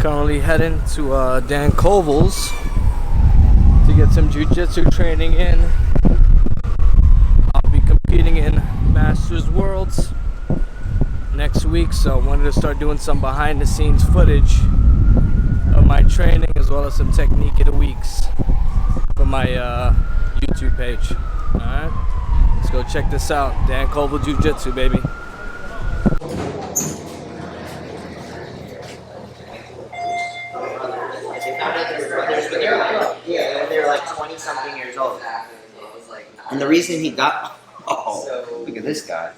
Currently heading to Dan Covel's to get some jiu-jitsu training in. I'll be competing in Masters Worlds next week, so I wanted to start doing some behind-the-scenes footage of my training as well as some technique of the weeks for my YouTube page. Alright, let's go check this out. Dan Covel Jiu-Jitsu, baby. Yeah, they're like 20-something years old. And the reason he got... Oh, look at this guy.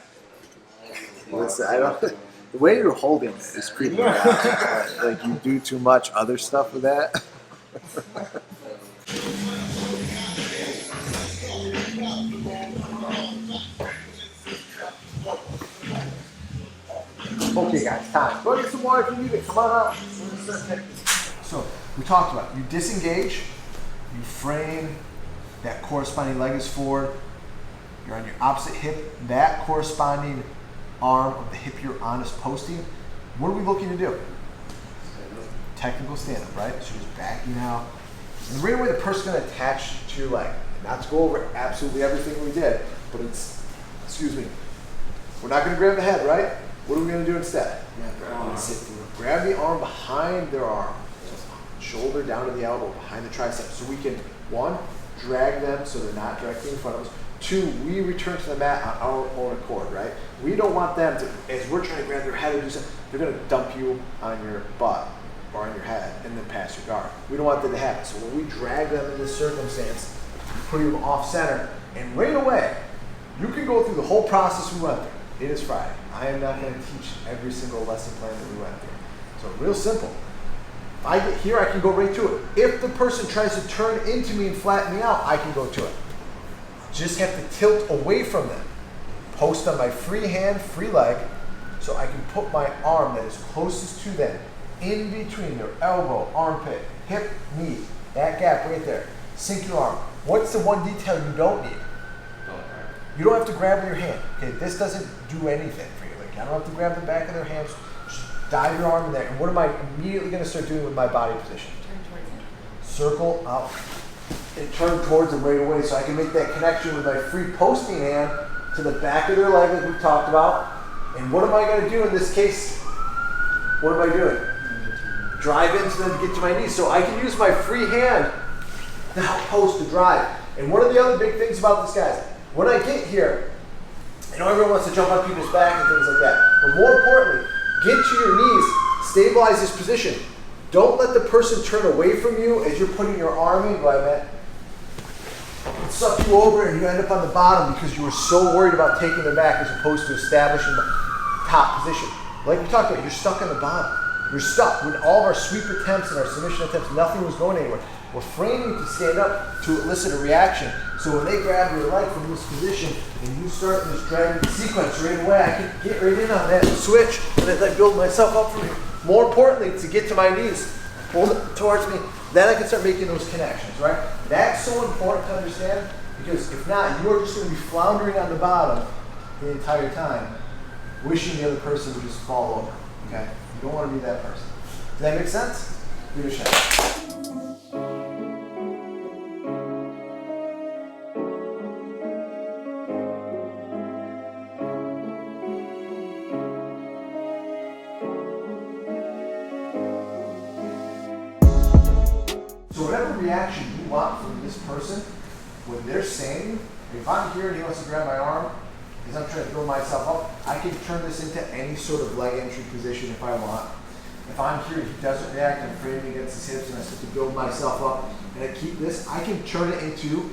The way you're holding it is creeping me out. Like you do too much other stuff with that. Okay, guys, time. Go get some water if you need it. Come on out. So we talked about it. You disengage, you frame, that corresponding leg is forward, you're on your opposite hip, that corresponding arm of the hip you're on is posting. What are we looking to do? Technical stand-up, right? So just backing out. And right away the person's going to attach to your leg. And not to go over absolutely everything we did, but it's, excuse me, we're not going to grab the head, right? What are we going to do instead? Grab the arm behind their arm. Shoulder down to the elbow, behind the tricep. So we can, one, drag them so they're not directly in front of us. Two, we return to the mat on our own accord, right? We don't want them to, as we're trying to grab their head and do something, they're going to dump you on your butt or on your head and then pass your guard. We don't want that to happen. So when we drag them in this circumstance, we're putting them off center, and right away, you can go through the whole process we went through. It is Friday. I am not going to teach every single lesson plan that we went through. So real simple. If I get here, I can go right to it. If the person tries to turn into me and flatten me out, I can go to it. Just have to tilt away from them. Post on my free hand, free leg, so I can put my arm that is closest to them in between their elbow, armpit, hip, knee. That gap right there. Sink your arm. What's the one detail you don't need? You don't have to grab with your hand. Okay, this doesn't do anything for you. Like, I don't have to grab the back of their hands. Just dive your arm in there. And what am I immediately going to start doing with my body position? Turn towards him. Circle out and turn towards them right away, so I can make that connection with my free posting hand to the back of their leg, like we talked about. And what am I going to do in this case? What am I doing? Drive into them to get to my knees. So I can use my free hand to help post to drive. And one of the other big things about this, guys, when I get here, I know everyone wants to jump on people's back and things like that, but more importantly, get to your knees, stabilize this position. Don't let the person turn away from you as you're putting your arm in. Go ahead, Matt. Suck you over and you end up on the bottom because you were so worried about taking them back as opposed to establishing the top position. Like we talked about, you're stuck on the bottom. You're stuck. With all of our sweep attempts and our submission attempts, nothing was going anywhere. We're framing to stand up to elicit a reaction. So when they grab your leg from this position and you start this dragging sequence right away, I can get right in on that and switch and as I build myself up from here. More importantly, to get to my knees, hold it towards me, then I can start making those connections, right? That's so important to understand because if not, you're just going to be floundering on the bottom the entire time, wishing the other person would just fall over, okay? You don't want to be that person. Does that make sense? Give it a shot. Reaction you want from this person when they're standing. If I'm here and he wants to grab my arm as I'm trying to throw myself up, I can turn this into any sort of leg entry position if I want. If I'm here and he doesn't react, I'm framing against his hips and I start to build myself up and I keep this, I can turn it into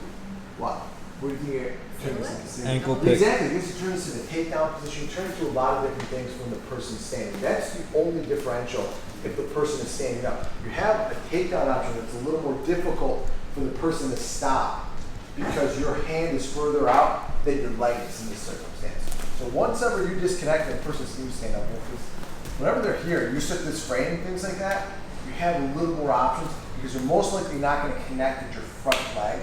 what? What do you think? Turn this into? Ankle pick. Exactly. You can turn this into a takedown position, turn it into a lot of different things when the person's standing. That's the only differential if the person is standing up. You have a takedown option that's a little more difficult for the person to stop because your hand is further out than your leg is in this circumstance. So once ever you disconnect and the person seems to stand up, whenever they're here, you set this frame and things like that, you have a little more options because you're most likely not going to connect at your front leg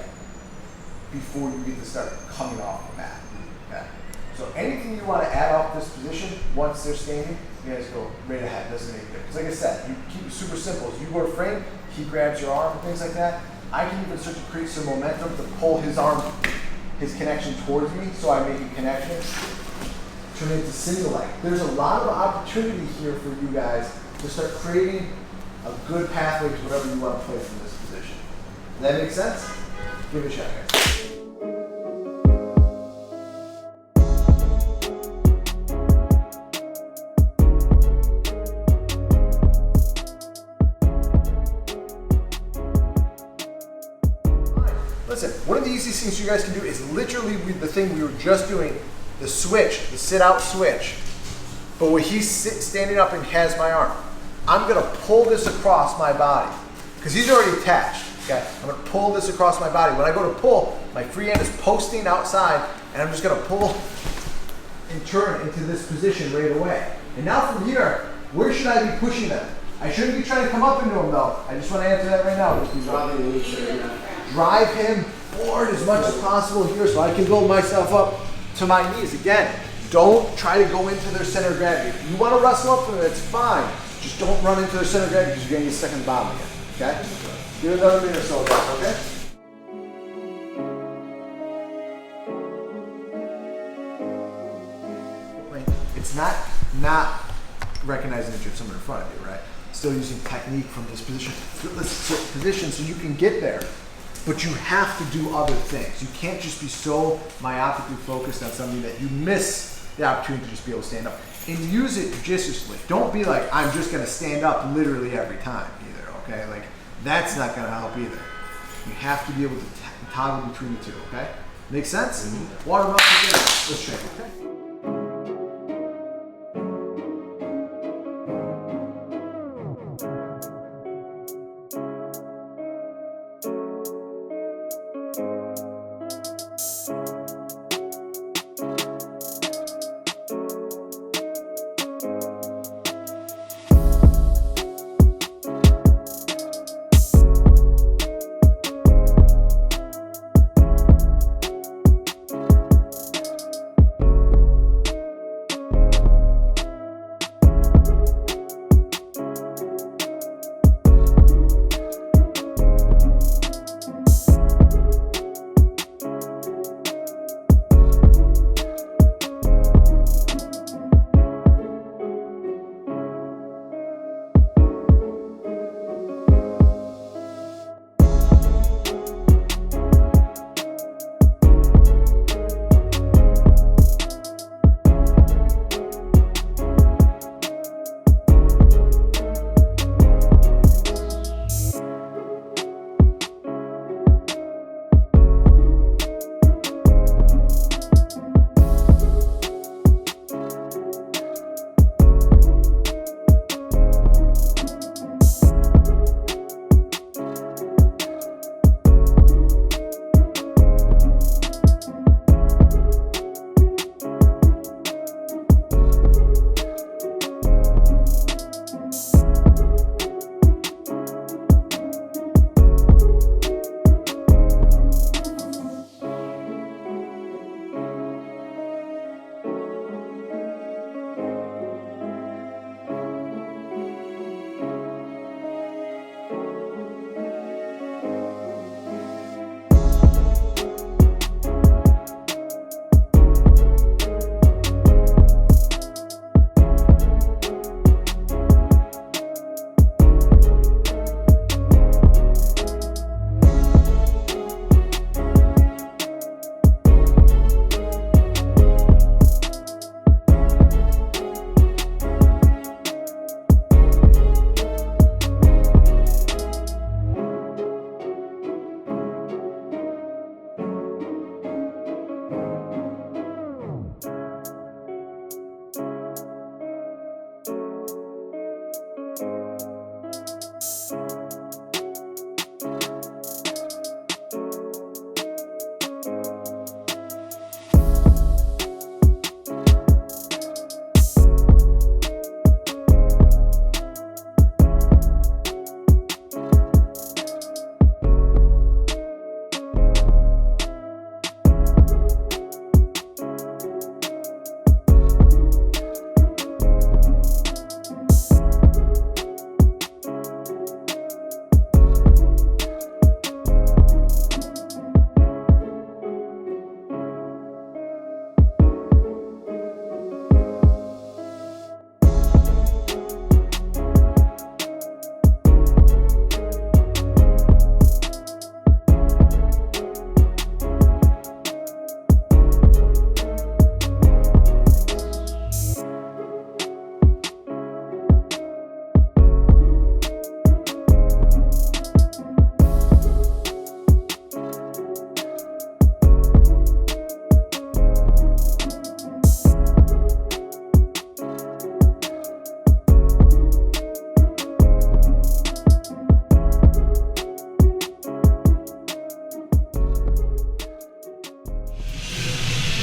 before you get to start coming off the mat. Okay? So anything you want to add off this position, once they're standing, you guys go right ahead. Doesn't make a difference. Like I said, you keep it super simple. As you go to frame, he grabs your arm and things like that. I can even start to create some momentum to pull his arm, his connection towards me, so I make a connection. Turn it into single leg. There's a lot of opportunity here for you guys to start creating a good pathway to whatever you want to play from this position. Does that make sense? Give it a shot, guys. Listen, one of the easiest things you guys can do is literally the thing we were just doing, the switch, the sit-out switch. But when he's standing up and has my arm, I'm gonna pull this across my body because he's already attached. Okay, I'm gonna pull this across my body. When I go to pull, my free hand is posting outside, and I'm just gonna pull and turn into this position right away. And now from here, where should I be pushing them? I shouldn't be trying to come up into him though. I just want to answer that right now. Drive him forward as much as possible here so I can build myself up to my knees. Again, don't try to go into their center of gravity. If you want to wrestle up them, it's fine. Just don't run into their center of gravity because you're going to get stuck in the bottom again. Okay? Give it another minute or so, guys, okay? It's not recognizing that you have someone in front of you, right? Still using technique from this position. Position so you can get there. But you have to do other things. You can't just be so myopically focused on something that you miss the opportunity to just be able to stand up. And use it judiciously. Don't be like, I'm just gonna stand up literally every time either, okay? Like, that's not gonna help either. You have to be able to toggle between the two, okay? Make sense? Mm-hmm. Water up together. Let's train, okay?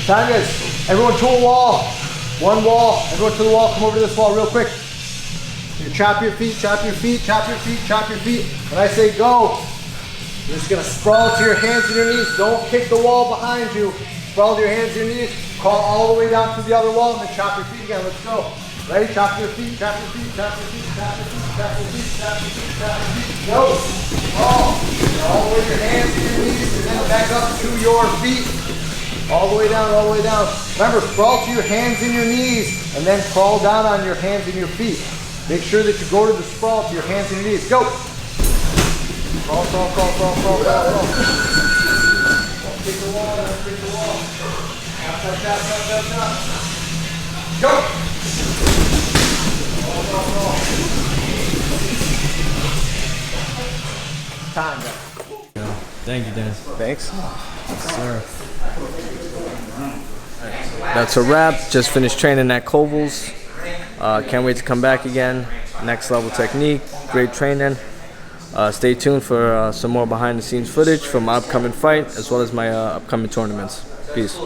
Time, guys. Everyone to a wall. One wall. Everyone to the wall. Come over to this wall real quick. You chop your feet, chop your feet, chop your feet, chop your feet. When I say go, you're just gonna sprawl to your hands and your knees. Don't kick the wall behind you. Sprawl to your hands and your knees. Crawl all the way down to the other wall and then chop your feet again. Let's go. Ready? Chop your feet, chop your feet, chop your feet, chop your feet, chop your feet, chop your feet, chop your feet. Go. All the way to your hands and your knees and then back up to your feet. All the way down, all the way down. Remember, sprawl to your hands and your knees and then crawl down on your hands and your feet. Make sure that you go to the sprawl to your hands and your knees. Go. Crawl, crawl, crawl, crawl, crawl, crawl, crawl. Don't kick the wall, don't kick the wall. Tap, tap, tap, tap, tap, tap. Go. Crawl, crawl, crawl. Time, guys. Thank you, Dan. Thanks. Sir. That's a wrap. Just finished training at Covel's. Can't wait to come back again. Next level technique. Great training. Stay tuned for some more behind the scenes footage from my upcoming fight as well as my upcoming tournaments. Peace.